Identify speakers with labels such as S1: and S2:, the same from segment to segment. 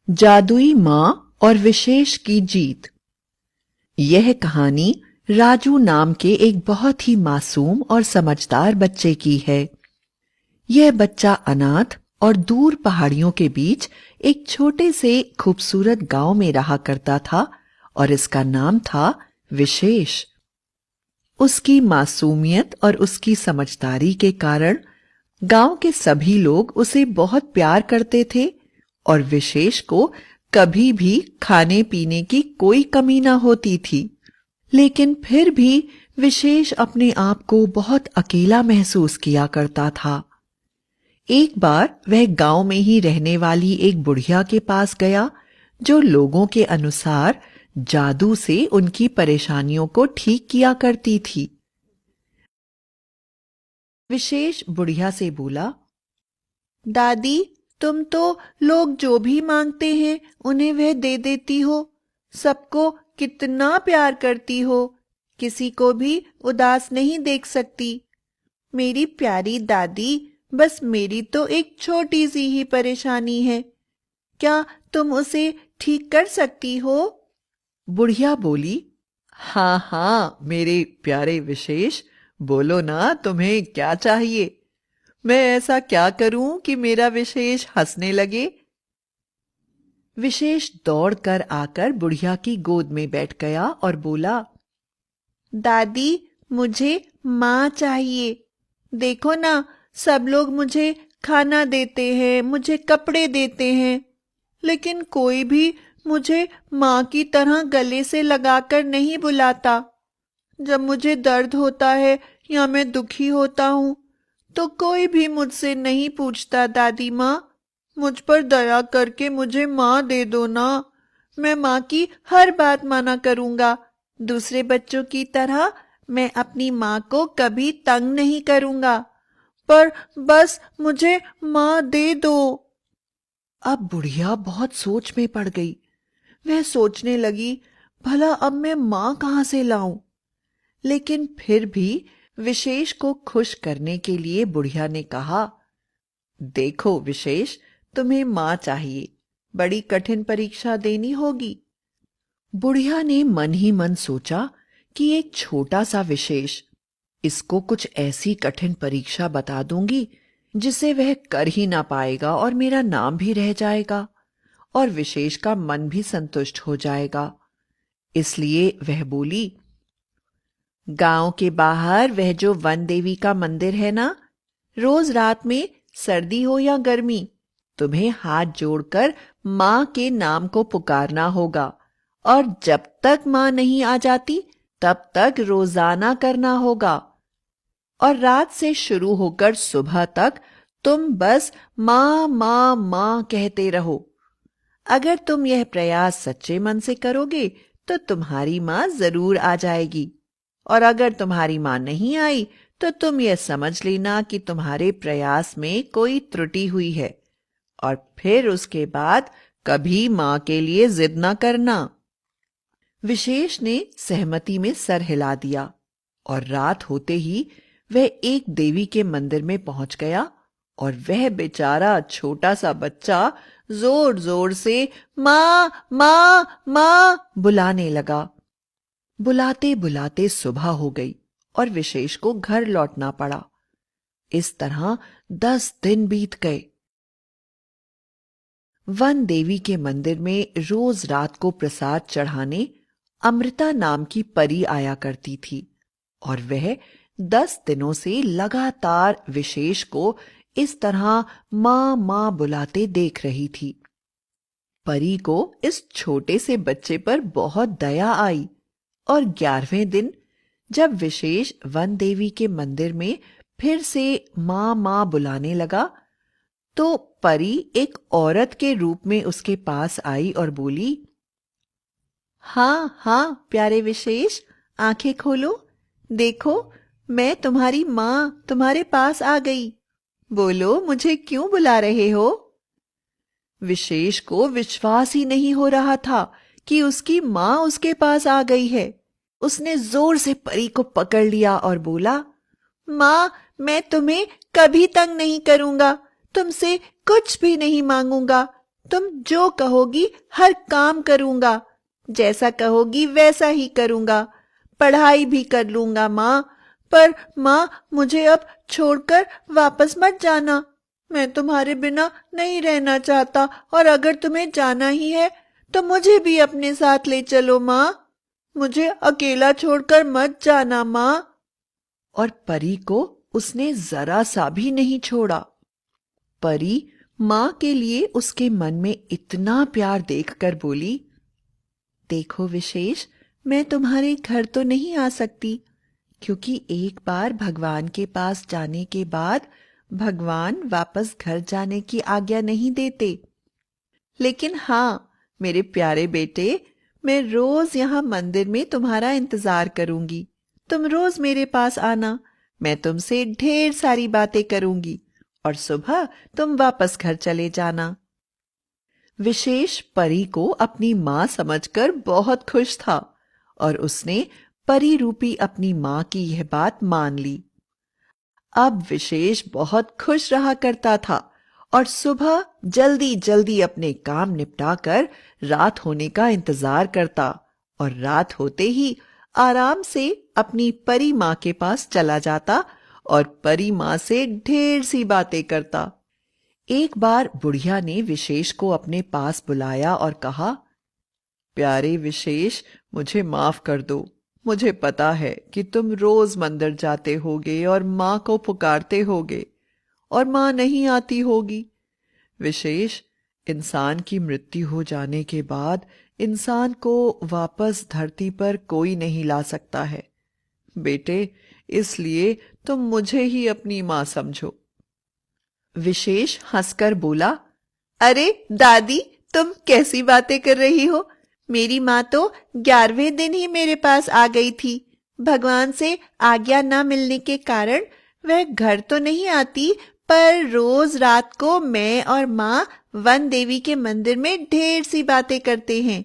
S1: जादुई माँ और विशेष की जीत। यह कहानी राजू नाम के एक बहुत ही मासूम और समझदार बच्चे की है। यह बच्चा अनाथ और दूर पहाड़ियों के बीच एक छोटे से खूबसूरत गांव में रहा करता था और इसका नाम था विशेष। उसकी मासूमियत और उसकी समझदारी के कारण गांव के सभी लोग उसे बहुत प्यार करते थे और विशेष को कभी भी खाने पीने की कोई कमी ना होती थी। लेकिन फिर भी विशेष अपने आप को बहुत अकेला महसूस किया करता था। एक बार वह गांव में ही रहने वाली एक बुढ़िया के पास गया, जो लोगों के अनुसार जादू से उनकी परेशानियों को ठीक किया करती थी। विशेष बुढ़िया से बोला, दादी, तुम तो लोग जो भी मांगते हैं उन्हें वह दे देती हो। सबको कितना प्यार करती हो, किसी को भी उदास नहीं देख सकती। मेरी प्यारी दादी, बस मेरी तो एक छोटी सी ही परेशानी है, क्या तुम उसे ठीक कर सकती हो? बुढ़िया बोली, हाँ हाँ मेरे प्यारे विशेष, बोलो ना तुम्हें क्या चाहिए। मैं ऐसा क्या करूं कि मेरा विशेष हंसने लगे। विशेष दौड़कर आकर बुढ़िया की गोद में बैठ गया और बोला, दादी, मुझे माँ चाहिए। देखो ना, सब लोग मुझे खाना देते हैं, मुझे कपड़े देते हैं, लेकिन कोई भी मुझे माँ की तरह गले से लगाकर नहीं बुलाता। जब मुझे दर्द होता है या मैं दुखी होता हूँ तो कोई भी मुझसे नहीं पूछता, दादी माँ, मुझ पर दया करके मुझे माँ दे दो ना। मैं माँ की हर बात माना करूँगा। दूसरे बच्चों की तरह मैं अपनी माँ को कभी तंग नहीं करूँगा, पर बस मुझे माँ दे दो। अब बुढ़िया बहुत सोच में पड़ गई। वह सोचने लगी, भला अब मैं माँ कहाँ से लाऊं? लेकिन फिर भी विशेष को खुश करने के लिए बुढ़िया ने कहा, देखो विशेष, तुम्हें माँ चाहिए, बड़ी कठिन परीक्षा देनी होगी। बुढ़िया ने मन ही मन सोचा कि एक छोटा सा विशेष, इसको कुछ ऐसी कठिन परीक्षा बता दूंगी जिसे वह कर ही ना पाएगा और मेरा नाम भी रह जाएगा और विशेष का मन भी संतुष्ट हो जाएगा। इसलिए वह बोली, गांव के बाहर वह जो वन देवी का मंदिर है ना, रोज रात में, सर्दी हो या गर्मी, तुम्हें हाथ जोड़कर माँ के नाम को पुकारना होगा और जब तक माँ नहीं आ जाती तब तक रोजाना करना होगा। और रात से शुरू होकर सुबह तक तुम बस माँ माँ माँ कहते रहो। अगर तुम यह प्रयास सच्चे मन से करोगे तो तुम्हारी माँ जरूर आ जाएगी, और अगर तुम्हारी माँ नहीं आई तो तुम यह समझ लेना कि तुम्हारे प्रयास में कोई त्रुटि हुई है, और फिर उसके बाद कभी माँ के लिए जिद ना करना। विशेष ने सहमति में सर हिला दिया और रात होते ही वह एक देवी के मंदिर में पहुंच गया और वह बेचारा छोटा सा बच्चा जोर जोर से माँ माँ माँ बुलाने लगा। बुलाते बुलाते सुबह हो गई और विशेष को घर लौटना पड़ा। इस तरह 10 दिन बीत गए। वन देवी के मंदिर में रोज रात को प्रसाद चढ़ाने अमृता नाम की परी आया करती थी और वह 10 दिनों से लगातार विशेष को इस तरह माँ माँ बुलाते देख रही थी। परी को इस छोटे से बच्चे पर बहुत दया आई और 11वें दिन जब विशेष वन देवी के मंदिर में फिर से माँ माँ बुलाने लगा तो परी एक औरत के रूप में उसके पास आई और बोली, हाँ हाँ प्यारे विशेष, आंखें खोलो, देखो मैं तुम्हारी माँ तुम्हारे पास आ गई। बोलो, मुझे क्यों बुला रहे हो? विशेष को विश्वास ही नहीं हो रहा था कि उसकी माँ उसके पास आ गई है। उसने जोर से परी को पकड़ लिया और बोला, माँ, मैं तुम्हें कभी तंग नहीं करूंगा, तुमसे कुछ भी नहीं मांगूंगा, तुम जो कहोगी हर काम करूंगा, जैसा कहोगी वैसा ही करूंगा, पढ़ाई भी कर लूंगा माँ। पर माँ, मुझे अब छोड़कर वापस मत जाना। मैं तुम्हारे बिना नहीं रहना चाहता, और अगर तुम्हें जाना ही है तो मुझे भी अपने साथ ले चलो माँ। मुझे अकेला छोड़कर मत जाना माँ। और परी को उसने जरा सा भी नहीं छोड़ा। परी माँ के लिए उसके मन में इतना प्यार देखकर बोली, देखो विशेष, मैं तुम्हारे घर तो नहीं आ सकती, क्योंकि एक बार भगवान के पास जाने के बाद भगवान वापस घर जाने की आज्ञा नहीं देते। लेकिन हाँ मेरे प्यारे बेटे, मैं रोज यहाँ मंदिर में तुम्हारा इंतजार करूंगी। तुम रोज मेरे पास आना, मैं तुमसे ढेर सारी बातें करूंगी, और सुबह तुम वापस घर चले जाना। विशेष परी को अपनी माँ समझकर बहुत खुश था, और उसने परी रूपी अपनी माँ की यह बात मान ली। अब विशेष बहुत खुश रहा करता था, और सुबह जल्दी जल्दी अपने काम निपटाकर रात होने का इंतजार करता, और रात होते ही आराम से अपनी परी माँ के पास चला जाता और परी माँ से ढेर सी बातें करता। एक बार बुढ़िया ने विशेष को अपने पास बुलाया और कहा, प्यारे विशेष, मुझे माफ कर दो। मुझे पता है कि तुम रोज मंदिर जाते होगे और माँ को पुकारते होगे, और माँ नहीं आती होगी। विशेष, इंसान की मृत्यु हो जाने के बाद इंसान को वापस धरती पर कोई नहीं ला सकता है। बेटे, इसलिए तुम मुझे ही अपनी माँ समझो। विशेष हंसकर बोला, अरे दादी, तुम कैसी बातें कर रही हो? मेरी माँ तो 11वें दिन ही मेरे पास आ गई थी। भगवान से आज्ञा न मिलने के कारण वह घर तो नहीं आती, पर रोज रात को मैं और माँ वन देवी के मंदिर में ढेर सी बातें करते हैं।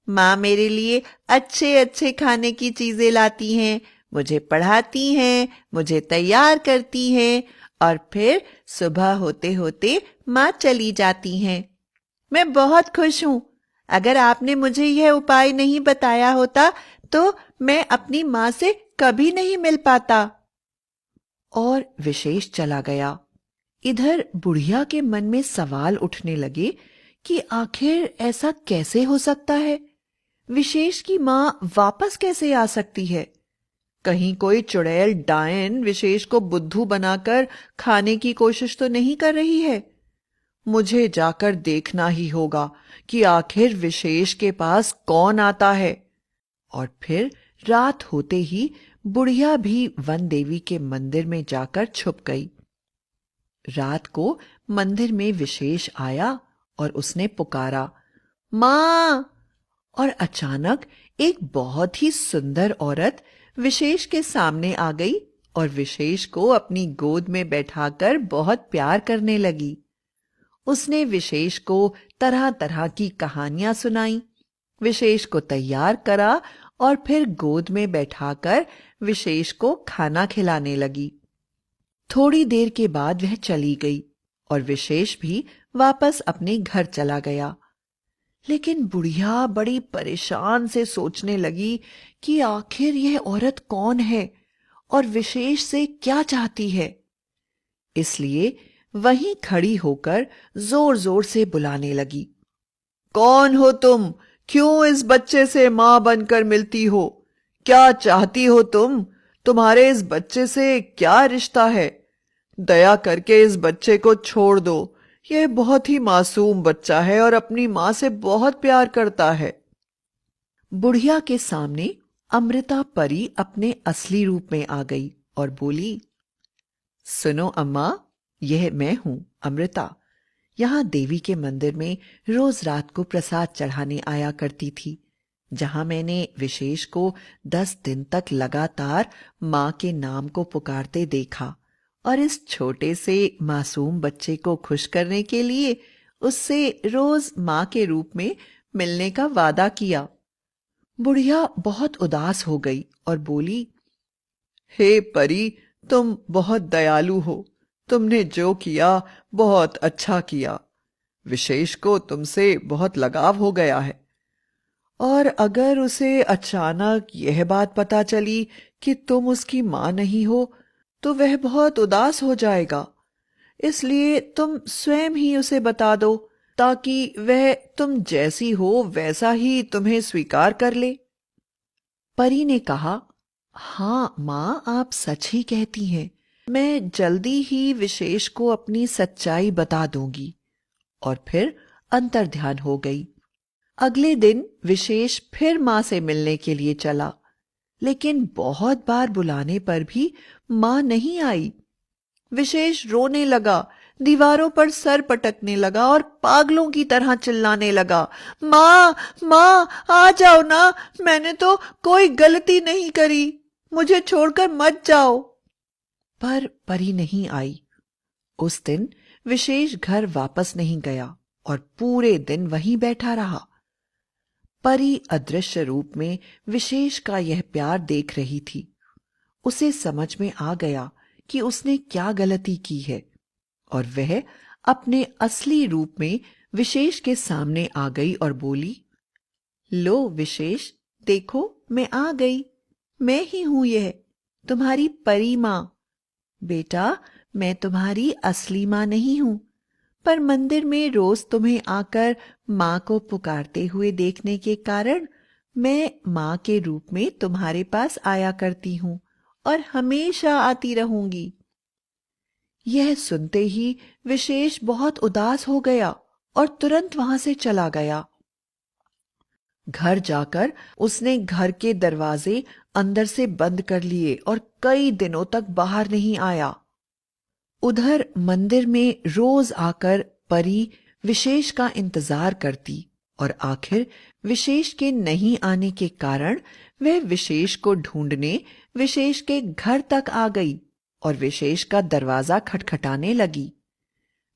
S1: माँ मेरे लिए अच्छे अच्छे खाने की चीजें लाती हैं, मुझे पढ़ाती हैं, मुझे तैयार करती हैं, और फिर सुबह होते होते माँ चली जाती हैं। मैं बहुत खुश हूँ। अगर आपने मुझे यह उपाय नहीं बताया होता तो मैं अपनी माँ से कभी नहीं मिल पाता। और विशेष चला गया। इधर बुढ़िया के मन में सवाल उठने लगे कि आखिर ऐसा कैसे हो सकता है? विशेष की माँ वापस कैसे आ सकती है? कहीं कोई चुड़ैल डायन विशेष को बुद्धू बनाकर खाने की कोशिश तो नहीं कर रही है? मुझे जाकर देखना ही होगा कि आखिर विशेष के पास कौन आता है। और फिर रात होते ही बुढ़िया भी वन देवी के मंदिर में जाकर छुप गई। रात को मंदिर में विशेष आया और उसने पुकारा, माँ! और अचानक एक बहुत ही सुंदर औरत विशेष के सामने आ गई और विशेष को अपनी गोद में बैठाकर बहुत प्यार करने लगी। उसने विशेष को तरह तरह की कहानियां सुनाई, विशेष को तैयार करा और फिर गोद में बैठाकर विशेष को खाना खिलाने लगी। थोड़ी देर के बाद वह चली गई और विशेष भी वापस अपने घर चला गया। लेकिन बुढ़िया बड़ी परेशान से सोचने लगी कि आखिर यह औरत कौन है और विशेष से क्या चाहती है। इसलिए वहीं खड़ी होकर जोर जोर से बुलाने लगी, कौन हो तुम? क्यों इस बच्चे से मां बनकर मिलती हो? क्या चाहती हो तुम? तुम्हारे इस बच्चे से क्या रिश्ता है? दया करके इस बच्चे को छोड़ दो। यह बहुत ही मासूम बच्चा है और अपनी मां से बहुत प्यार करता है। बुढ़िया के सामने अमृता परी अपने असली रूप में आ गई और बोली, सुनो अम्मा, यह मैं हूं अमृता। यहाँ देवी के मंदिर में रोज रात को प्रसाद चढ़ाने आया करती थी, जहां मैंने विशेष को 10 दिन तक लगातार माँ के नाम को पुकारते देखा और इस छोटे से मासूम बच्चे को खुश करने के लिए उससे रोज माँ के रूप में मिलने का वादा किया। बुढ़िया बहुत उदास हो गई और बोली, हे परी, तुम बहुत दयालु हो। तुमने जो किया बहुत अच्छा किया। विशेष को तुमसे बहुत लगाव हो गया है, और अगर उसे अचानक यह बात पता चली कि तुम उसकी माँ नहीं हो तो वह बहुत उदास हो जाएगा। इसलिए तुम स्वयं ही उसे बता दो, ताकि वह तुम जैसी हो वैसा ही तुम्हें स्वीकार कर ले। परी ने कहा, हाँ माँ, आप सच ही कहती हैं। मैं जल्दी ही विशेष को अपनी सच्चाई बता दूंगी। और फिर अंतर्ध्यान हो गई। अगले दिन विशेष फिर माँ से मिलने के लिए चला, लेकिन बहुत बार बुलाने पर भी माँ नहीं आई। विशेष रोने लगा, दीवारों पर सर पटकने लगा और पागलों की तरह चिल्लाने लगा, माँ माँ आ जाओ ना, मैंने तो कोई गलती नहीं करी, मुझे छोड़कर मत जाओ। पर परी नहीं आई। उस दिन विशेष घर वापस नहीं गया और पूरे दिन वहीं बैठा रहा। परी अदृश्य रूप में विशेष का यह प्यार देख रही थी। उसे समझ में आ गया कि उसने क्या गलती की है, और वह अपने असली रूप में विशेष के सामने आ गई और बोली, लो विशेष, देखो मैं आ गई, मैं ही हूं यह तुम्हारी परी माँ। बेटा, मैं तुम्हारी असली माँ नहीं हूं, पर मंदिर में रोज तुम्हें आकर माँ को पुकारते हुए देखने के कारण मैं माँ के रूप में तुम्हारे पास आया करती हूँ और हमेशा आती रहूंगी। यह सुनते ही विशेष बहुत उदास हो गया और तुरंत वहां से चला गया। घर जाकर उसने घर के दरवाजे अंदर से बंद कर लिए और कई दिनों तक बाहर नहीं आया। उधर मंदिर में रोज आकर परी विशेष का इंतजार करती, और आखिर विशेष के नहीं आने के कारण वह विशेष को ढूंढने विशेष के घर तक आ गई और विशेष का दरवाजा खटखटाने लगी।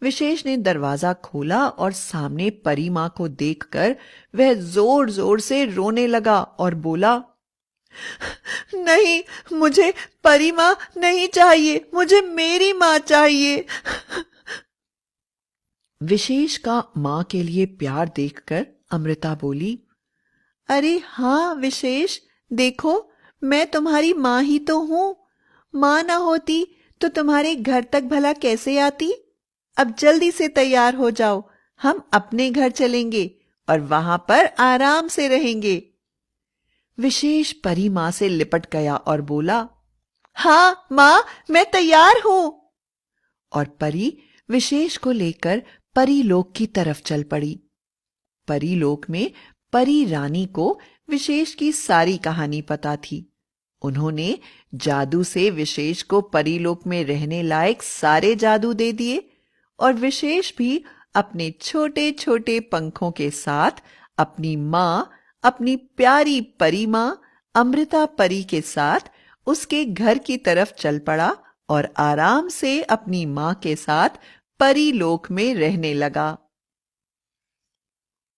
S1: विशेष ने दरवाजा खोला और सामने परी माँ को देखकर वह जोर जोर से रोने लगा और बोला, नहीं, मुझे परी माँ नहीं चाहिए, मुझे मेरी माँ चाहिए। विशेष का माँ के लिए प्यार देखकर अमृता बोली, अरे हाँ विशेष, देखो मैं तुम्हारी माँ ही तो हूँ। माँ ना होती तो तुम्हारे घर तक भला कैसे आती। अब जल्दी से तैयार हो जाओ, हम अपने घर चलेंगे और वहां पर आराम से रहेंगे। विशेष परी माँ से लिपट गया और बोला, हाँ माँ, मैं तैयार हूं। और परी विशेष को लेकर परीलोक की तरफ चल पड़ी। परीलोक में परी रानी को विशेष की सारी कहानी पता थी। उन्होंने जादू से विशेष को परीलोक में रहने लायक सारे जादू दे दिए, और विशेष भी अपने छोटे छोटे पंखों के साथ अपनी माँ, अपनी प्यारी परी माँ अमृता परी के साथ उसके घर की तरफ चल पड़ा और आराम से अपनी माँ के साथ परीलोक में रहने लगा।